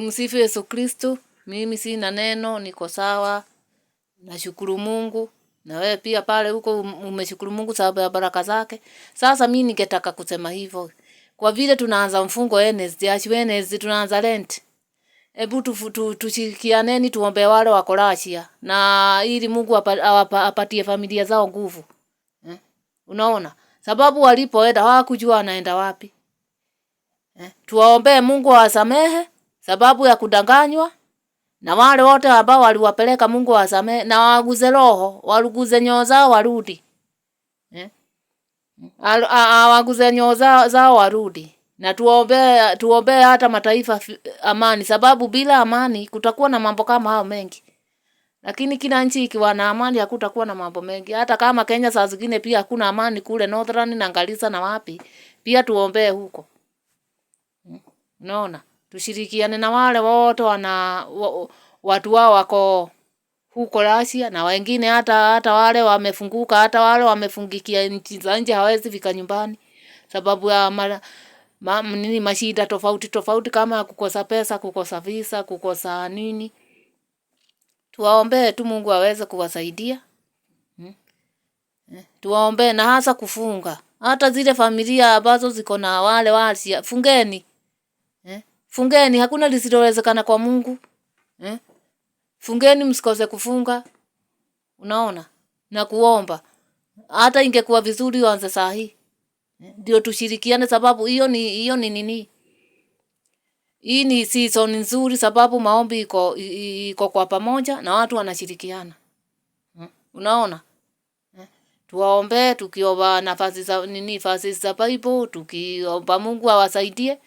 Tumsifu Yesu Kristo. Mimi sina neno, niko sawa. Nashukuru Mungu. Na wewe pia pale huko umeshukuru Mungu sababu ya baraka zake. Sasa mimi ningetaka kusema hivyo. Kwa vile tunaanza mfungo Wednesday tunaanza Lent. Hebu tushirikianeni tuombe wale wako Russia na ili Mungu apatie familia zao nguvu. Unaona? Sababu walipoenda hawakujua wanaenda wapi. Tuwaombe Mungu awasamehe sababu ya kudanganywa, na wale wote ambao waliwapeleka Mungu awasamehe na waguze roho, waguze nyoyo zao warudi. Waguze nyoyo zao warudi. Na tuombe hata mataifa amani, sababu bila amani kutakuwa na mambo kama hao mengi. Lakini kila nchi ikiwa na amani hakutakuwa na mambo mengi. Hata kama Kenya saa zingine pia hakuna amani kule Northern na Garissa na wapi, pia tuombe huko. Unaona? Tushirikiane na wale wote watu wao wako huko Russia, na wengine hata wale wamefunguka, hata wale wamefungikia nchi za nje hawezi fika nyumbani sababu ya mashida tofauti kama kukosa pesa, kukosa visa, kukosa nini. Tuwaombe tu Mungu aweze kuwasaidia. Tuwaombe na hasa kufunga. Hata zile familia ambazo ziko na wale fungeni. Fungeni, hakuna lisilowezekana kwa Mungu. Fungeni, msikose kufunga. Unaona? Na kuomba. Hata ingekuwa vizuri uanze saa hii. Ndio tushirikiane sababu hiyo ni nini? Hii ni season nzuri sababu maombi iko kwa pamoja na watu wanashirikiana. Unaona? Tuwaombe tukiomba nafasi za Bible, tukiomba Mungu awasaidie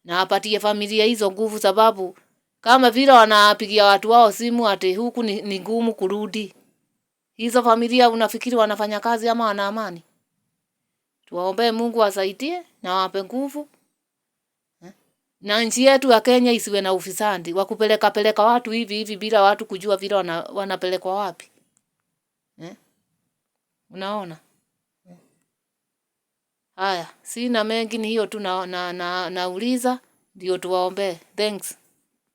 na apatie familia hizo nguvu, sababu kama vile wanapigia watu wao simu ati huku ni ngumu kurudi. Hizo familia unafikiri wanafanya kazi ama wana amani? Tuwaombe Mungu awasaidie na awape nguvu. Na nchi yetu ya Kenya isiwe na ufisadi wa kupeleka watu hivi bila watu kujua vile wanapelekwa wapi. Unaona? Haya, sina mengi, ni hiyo tu nauliza ndio tuwaombe. Thanks.